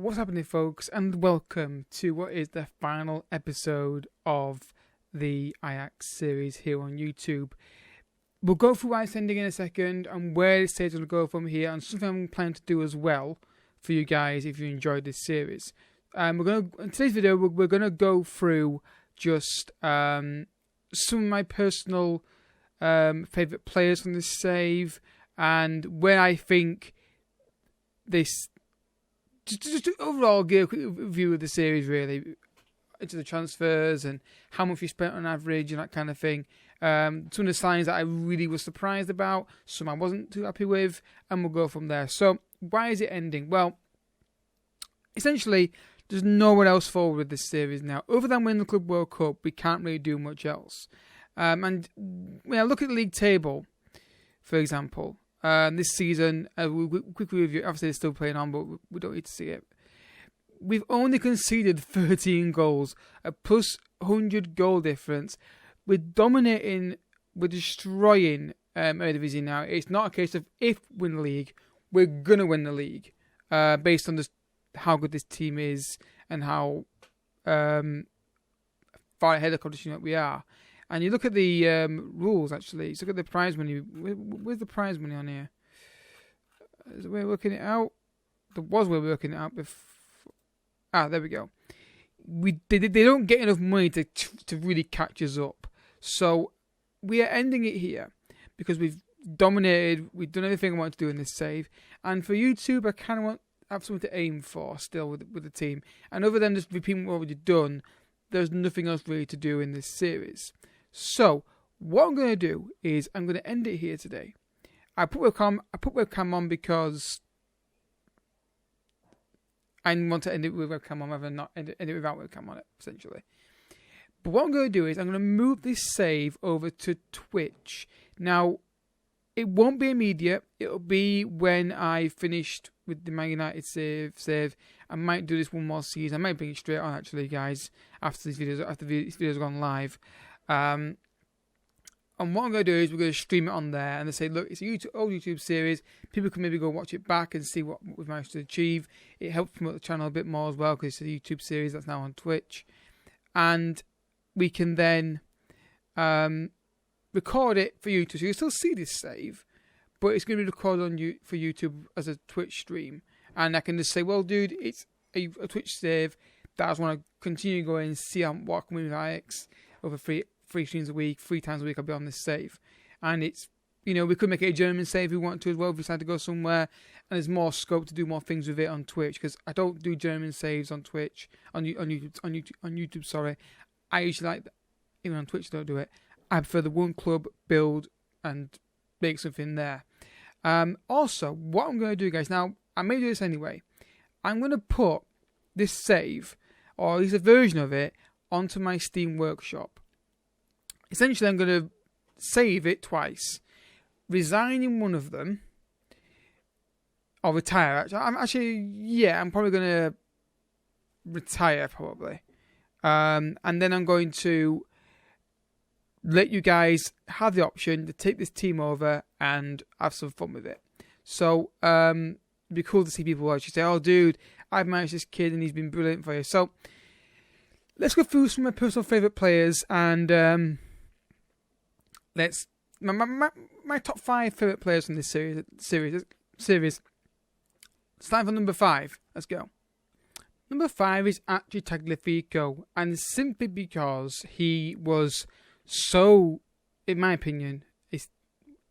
What's happening, folks, and welcome to what is the final episode of the Ajax series here on YouTube. We'll go through why it's ending in a second and where the stage will go from here, and something I'm planning to do as well for you guys if you enjoyed this series. In today's video, we're gonna go through just some of my personal favourite players from this save and where I think this. Just overall, give a quick review of the series, really, into the transfers and how much we spent on average and that kind of thing. Some of the signs that I really was surprised about, some I wasn't too happy with, and we'll go from there. So, why is it ending? Well, essentially, there's no one else forward with this series now. Other than winning the Club World Cup, we can't really do much else. And when I look at the league table, for example, this season, quick review, obviously it's still playing on, but we don't need to see it. We've only conceded 13 goals, a plus 100 goal difference. We're dominating, we're destroying Eredivisie now. It's not a case of if we win the league, we're going to win the league, based on just how good this team is and how far ahead of the competition that we are. And you look at the rules, actually. So look at the prize money. Where's the prize money on here? Is we're working it out? There was way working it out before. There we go. They don't get enough money to really catch us up. So we are ending it here because we've dominated. We've done everything I want to do in this save. And for YouTube, I kind of have something to aim for still with the team. And other than just repeating what we've already done, there's nothing else really to do in this series. So, what I'm going to do is I'm going to end it here today. I put webcam on because I want to end it with webcam on rather than not end it without webcam on it, essentially. But what I'm going to do is I'm going to move this save over to Twitch. Now, it won't be immediate. It'll be when I finished with the Man United save. I might do this one more season. I might bring it straight on, actually, guys, after these videos have gone live. And what I'm going to do is we're going to stream it on there and they say, look, it's a old YouTube series. People can maybe go watch it back and see what we've managed to achieve. It helps promote the channel a bit more as well because it's a YouTube series that's now on Twitch. And we can then record it for YouTube. So you'll still see this save, but it's going to be recorded for YouTube as a Twitch stream. And I can just say, well, dude, it's a Twitch save that I just want to continue going and see what I can win with Ajax over three streams a week, 3 times a week I'll be on this save. And it's, we could make it a German save if we want to as well, if we decide to go somewhere. And there's more scope to do more things with it on Twitch, because I don't do German saves on Twitch, on YouTube, sorry. I usually like, even on Twitch I don't do it. I prefer the one club, build, and make something there. Also, what I'm going to do, guys, now, I may do this anyway. I'm going to put this save, or at least a version of it, onto my Steam Workshop. Essentially, I'm going to save it twice, resign in one of them, or retire. I'm probably going to retire, probably. And then I'm going to let you guys have the option to take this team over and have some fun with it. So, it'd be cool to see people actually say, oh, dude, I've managed this kid and he's been brilliant for you. So, let's go through some of my personal favourite players and let's my top 5 favourite players from this series. Starting from number 5. Let's go. Number 5 is actually Tagliafico, and simply because he was so, in my opinion,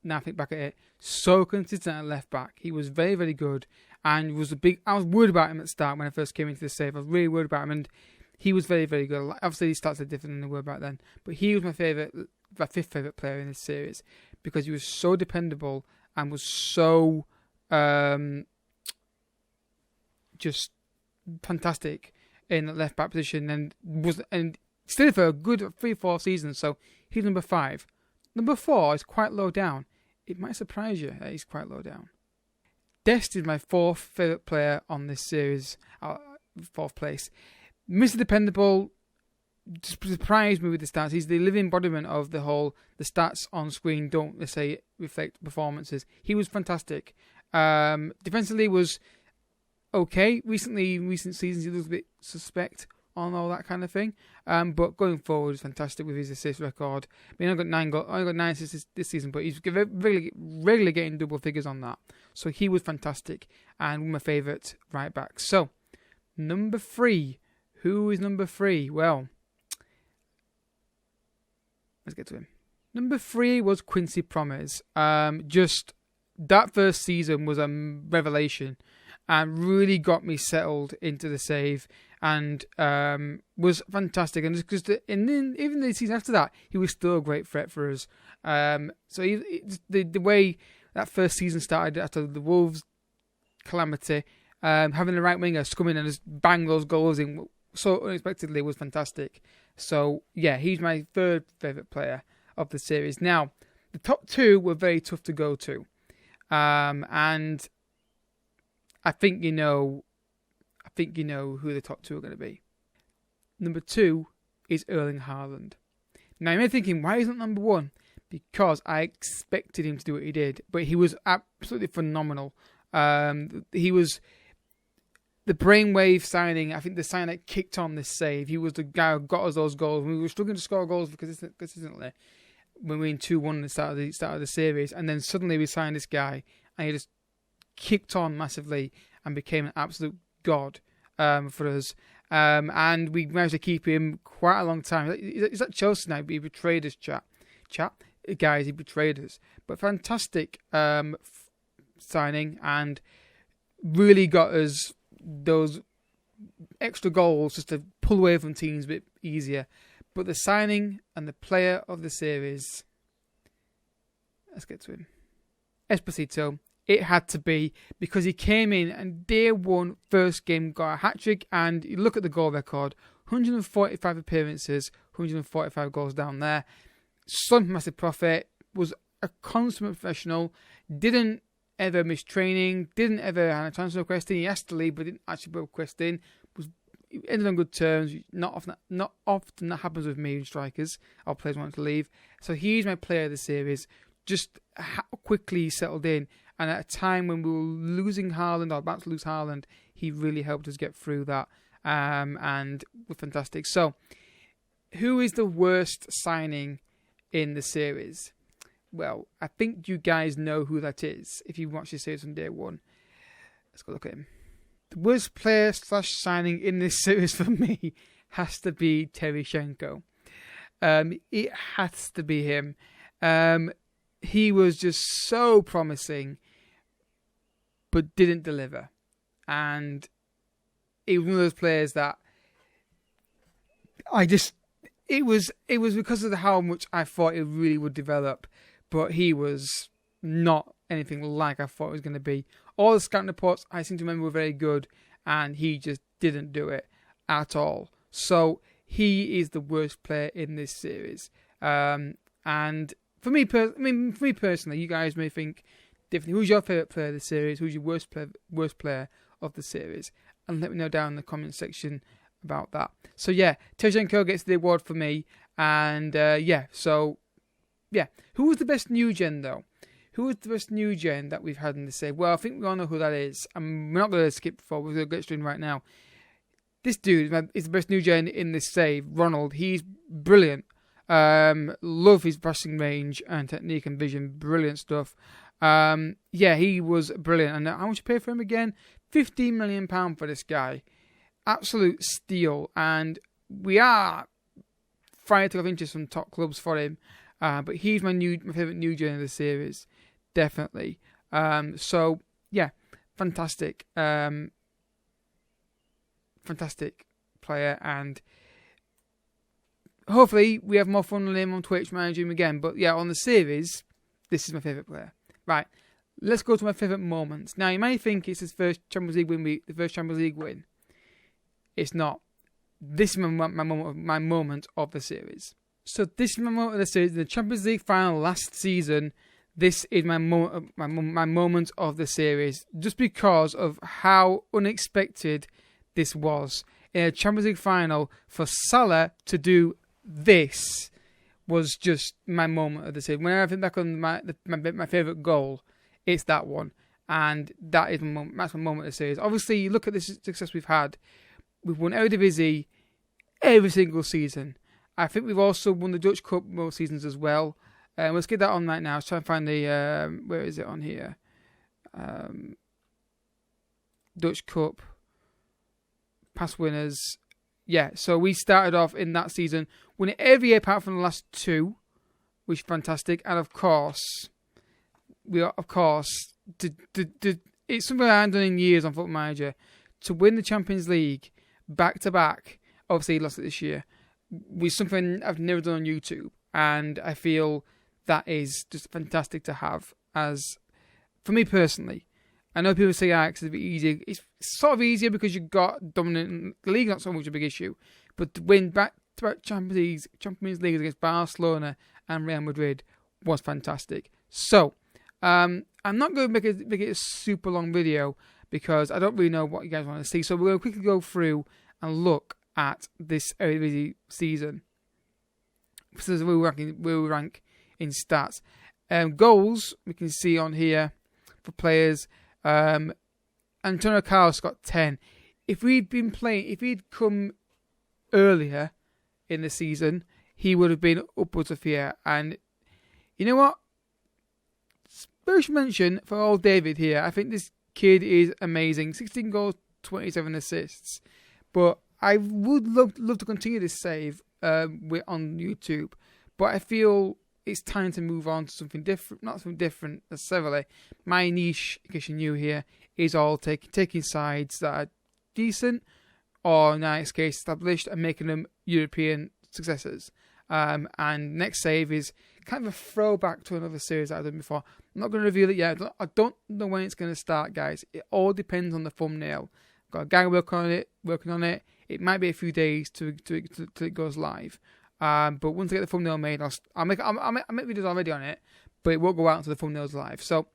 now I think back at it, so consistent at left back. He was very, very good, and I was worried about him at the start when I first came into the save. I was really worried about him, and he was very, very good. Obviously, his stats are different than they were back then, but he was my 5th favourite player in this series because he was so dependable and was so just fantastic in the left back position and still for a good 3-4 seasons. So he's number 5. Number 4 is quite low down. It might surprise you that he's quite low down. Dest is my 4th favourite player on this series, 4th place. Mr. Dependable surprised me with the stats. He's the living embodiment of the stats on screen don't, let's say, reflect performances. He was fantastic. Defensively was okay. Recent seasons, he looks a bit suspect on all that kind of thing. But going forward, he's fantastic with his assist record. I mean, I got 9 assists this season, but he's regularly getting double figures on that. So he was fantastic and one of my favourite right backs. So, number 3. Who is number 3? Well, let's get to him. Number 3 was Quincy Promes. Just that first season was a revelation and really got me settled into the save and was fantastic. And just because even the season after that, he was still a great threat for us. So the way that first season started after the Wolves calamity, having the right winger come in and just bang those goals in so unexpectedly was fantastic. So yeah, he's my 3rd favourite player of the series. Now, the top 2 were very tough to go to. And I think you know who the top 2 are going to be. Number 2 is Erling Haaland. Now, you may be thinking, why isn't number 1? Because I expected him to do what he did, but he was absolutely phenomenal. He was the brainwave signing. I think the sign that kicked on this save. He was the guy who got us those goals. We were struggling to score goals consistently when we were in 2-1 at the start of the series, and then suddenly we signed this guy, and he just kicked on massively and became an absolute god for us. And we managed to keep him quite a long time. He's at Chelsea now, but he betrayed us, guys. He betrayed us, but fantastic signing and really got us those extra goals just to pull away from teams a bit easier. But the signing and the player of the series, let's get to him. Esposito. It had to be, because he came in and day one, first game, got a hat-trick, and you look at the goal record, 145 appearances, 145 goals down there. Son massive profit, was a consummate professional, didn't ever miss training, didn't ever have a transfer request in. He asked to leave, but didn't actually put a request in. Ended on good terms. Not often that happens with me and strikers. Our players want to leave. So he's my player of the series. Just how quickly he settled in. And at a time when we were losing Haaland, or about to lose Haaland, he really helped us get through that. And was fantastic. So, who is the worst signing in the series? Well, I think you guys know who that is if you watch the series from day one. Let's go look at him. The worst player / signing in this series for me has to be Tereshenko. It has to be him. He was just so promising, but didn't deliver. And he was one of those players that it was because of how much I thought it really would develop, but he was not anything like I thought it was going to be. All the scouting reports I seem to remember were very good, and he just didn't do it at all. So he is the worst player in this series. And for me personally, you guys may think differently. Who's your favourite player of the series? Who's your worst player of the series? And let me know down in the comment section about that. So yeah, Tereshenko gets the award for me. And who was the best new gen though? Who was the best new gen that we've had in the save? Well, I think we all know who that is. And we're not going to skip forward. We're going to get straight in right now. This dude is the best new gen in this save. Ronald, he's brilliant. Love his passing range and technique and vision. Brilliant stuff. He was brilliant. And how much you pay for him again? £15 million for this guy. Absolute steal. And we are trying to have interest from top clubs for him. But he's my favourite new gen of the series. Definitely. Fantastic. Fantastic player. And hopefully we have more fun with him on Twitch, managing him again. But yeah, on the series, this is my favourite player. Right, let's go to my favourite moments. Now, you may think it's his first Champions League win, the first Champions League win. It's not. This is my moment of the series. So this is my moment of the series. The Champions League final last season. This is my moment of the series, just because of how unexpected this was. In a Champions League final, for Salah to do this was just my moment of the series. Whenever I think back on my favourite goal, it's that one. and that's my moment of the series. Obviously, you look at the success we've had. We've won Eredivisie every single season. I think we've also won the Dutch Cup most seasons as well. Let's get that on right now. Let's try and find the where is it on here? Dutch Cup past winners. Yeah, so we started off in that season winning every year apart from the last 2, which is fantastic. And of course, it's something I haven't done in years on Football Manager, to win the Champions League back to back. Obviously, he lost it this year. Was something I've never done on YouTube, and I feel that is just fantastic to have. As for me personally, I know people say Ajax is a bit easier. It's sort of easier because you've got dominant. The league not so much a big issue, but to win back to back Champions League against Barcelona and Real Madrid was fantastic. So I'm not going to make it a super long video because I don't really know what you guys want to see. So we're going to quickly go through and look at this Eredivisie season. This is where we rank in stats. Goals we can see on here for players. Antonio Carlos got 10. If he'd come earlier in the season, he would have been upwards of here. And you know what? Special mention for old David here. I think this kid is amazing. 16 goals, 27 assists. But I would love to continue this save on YouTube. But I feel it's time to move on to something different. Not something different necessarily. My niche, in case you're new here, is all taking sides that are decent or in this case established and making them European successors. And next save is kind of a throwback to another series that I've done before. I'm not going to reveal it yet. I don't know when it's going to start, guys. It all depends on the thumbnail. I've got a guy working on it. It might be a few days till it goes live. But once I get the thumbnail made, I'll make videos already on it, but it won't go out until the thumbnail's live. So,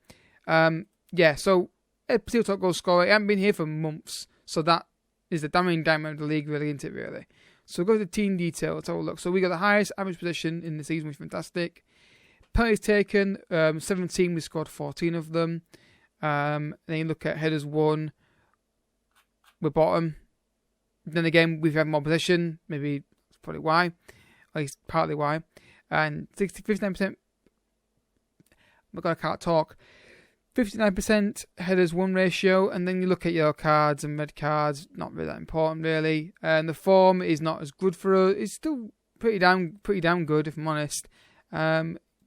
So episode top goal scorer. He hasn't been here for months, so that is the damning diamond of the league, really, isn't it? Really. So we'll go to the team detail. Let's have a look. So we got the highest average possession in the season, which is fantastic. Penalties taken, 17. We scored 14 of them. Then you look at headers won. We're bottom. Then again, we've had more possession. Maybe that's probably why. At least partly why. And 59%. Oh my God, I can't talk. 59% headers won ratio. And then you look at yellow cards and red cards. Not really that important, really. And the form is not as good for us. It's still pretty damn good, if I'm honest.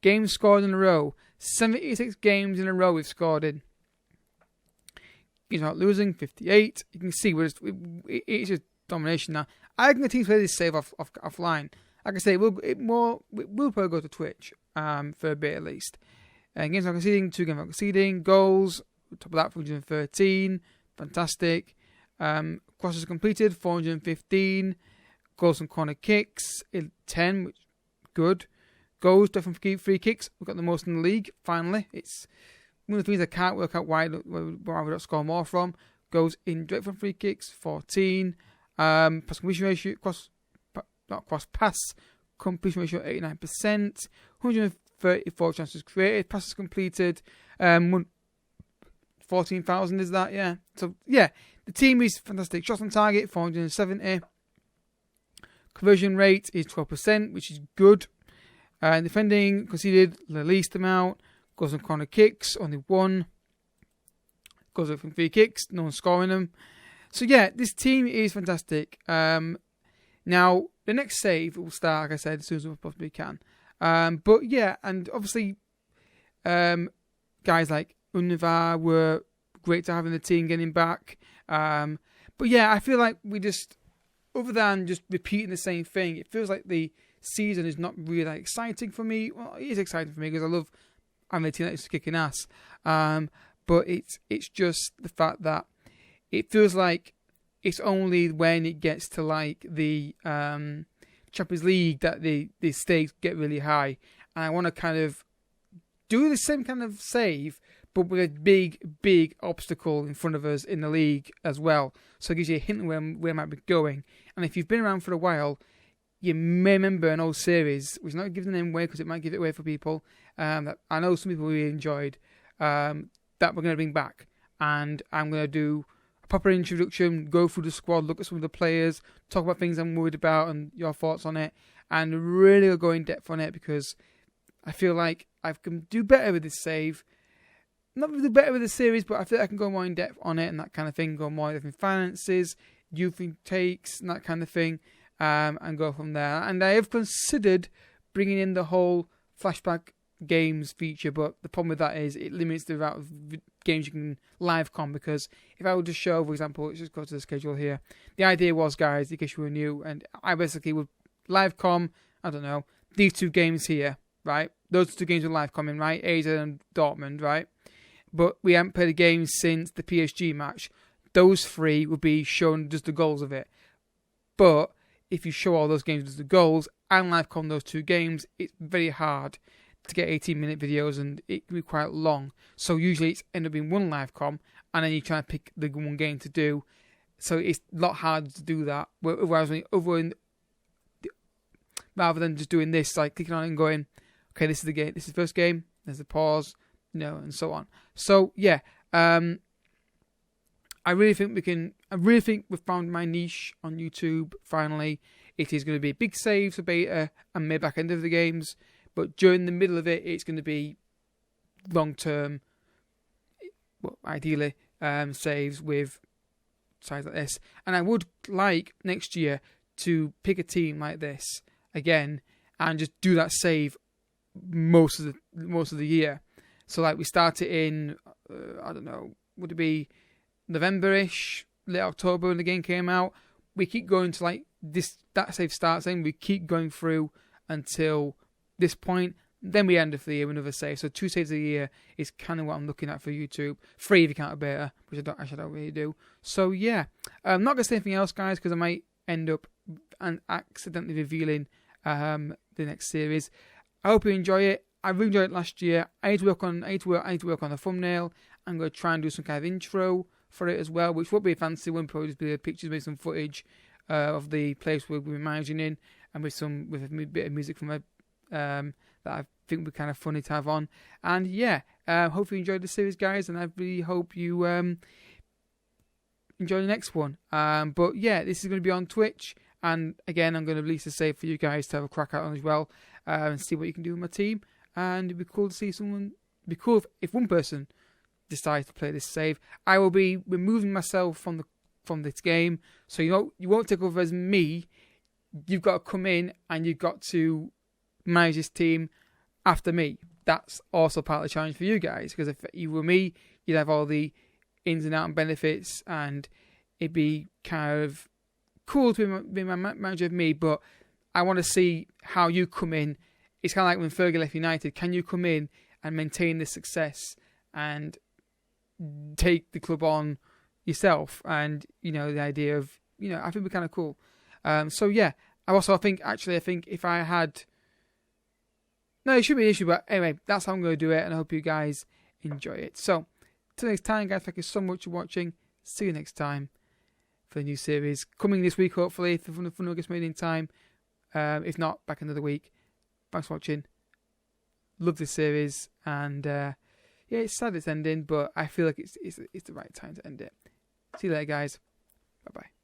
Games scored in a row. 76 games in a row we've scored in. He's not losing, 58. You can see it's just domination now. I can continue to play this save offline. Like I say, we'll probably go to Twitch for a bit at least. Games not conceding, 2 games not conceding. Goals, top of that, 413. Fantastic. Crosses completed, 415. Goals from corner kicks, 10, which good. Goals, definitely free kicks. We've got the most in the league, finally. It's one of the things I can't work out why we don't score more from. Goes in direct from free kicks, 14. Pass completion ratio, pass completion ratio, 89%. 134 chances created, passes completed. 14,000 is that, yeah. So, yeah, the team is fantastic. Shots on target, 470. Conversion rate is 12%, which is good. Defending, conceded the least amount. Goes on corner kicks, only 1. Goes up from free kicks, no one's scoring them. So yeah, this team is fantastic. Now, the next save will start, like I said, as soon as we possibly can. But yeah, and obviously, guys like Univar were great to have in the team getting back. But yeah, I feel like we just, other than just repeating the same thing, it feels like the season is not really that exciting for me. Well, it is exciting for me because I love having a team that is kicking ass. But it's just the fact that it feels like it's only when it gets to like the Champions League that the stakes get really high. And I want to kind of do the same kind of save, but with a big obstacle in front of us in the league as well. So it gives you a hint of where I might be going. And if you've been around for a while, you may remember an old series, which is not giving the name away because it might give it away for people, that I know some people really enjoyed. that we're going to bring back. And I'm going to do a proper introduction, go through the squad, look at some of the players, talk about things I'm worried about and your thoughts on it, and really go in depth on it, because I feel like I can do better with this save. Not really better with the series, but I feel like I can go more in depth on it and that kind of thing, go more in finances, youth takes, and that kind of thing, and go from there. And I have considered bringing in the whole flashback games feature, but the problem with that is it limits the amount of games you can live com, because if I were to show, for example, let's just go to the schedule here. The idea was, guys, in case you were new, and I basically would live com, I don't know, these 2 games here, right? Those 2 games were live coming, right? Ajax and Dortmund, right? But we haven't played a game since the PSG match. Those 3 would be shown just the goals of it. But if you show all those games as the goals and live com those 2 games, it's very hard to get 18-minute videos, and it can be quite long. So usually it's end up being 1 live com, and then you try to pick the 1 game to do. So it's a lot harder to do that. Whereas rather than just doing this, like clicking on it and going, okay, this is the game, this is the first game, there's the pause, and so on. So yeah, I really think we've found my niche on YouTube. Finally, it is going to be big saves for beta and maybe back end of the games, but during the middle of it, it's going to be long term, well, ideally saves with sides like this. And I would like next year to pick a team like this again and just do that save most of the year. So like we start it in I don't know, would it be November-ish, late October when the game came out. We keep going to like that save starts in, we keep going through until this point, then we end of the year with another save. So 2 saves a year is kind of what I'm looking at for YouTube. 3 if you count a beta, which I don't really do. So yeah, I'm not going to say anything else, guys, because I might end up and accidentally revealing the next series. I hope you enjoy it. I really enjoyed it last year. I need to work on the thumbnail. I'm going to try and do some kind of intro for it as well, which won't be a fancy one, probably just be the pictures with some footage of the place we're imagining, and with a bit of music from that I think would be kind of funny to have on. And yeah, hopefully you enjoyed the series, guys, and I really hope you enjoy the next one. But yeah, this is going to be on Twitch, and again, I'm going to release a save for you guys to have a crack at on as well, and see what you can do with my team. And it'd be cool to see someone. It'd be cool if one person decides to play this save. I will be removing myself from this game, so you won't take over as me. You've got to come in and you've got to manage this team after me. That's also part of the challenge for you guys, because if you were me, you'd have all the ins and outs and benefits, and it'd be kind of cool to be my manager of me. But I want to see how you come in. It's kind of like when Fergie left United. Can you come in and maintain the success and take the club on yourself? And the idea of I think it'd be kind of cool. So yeah, I think if I had, no, it should be an issue, but anyway, that's how I'm going to do it, and I hope you guys enjoy it. So till next time, guys, thank you so much for watching. See you next time for the new series coming this week, hopefully, if the funnel gets made in time. If not, back another week. Thanks for watching. Love this series, and yeah, it's sad it's ending, but I feel like it's the right time to end it. See you later, guys. Bye bye.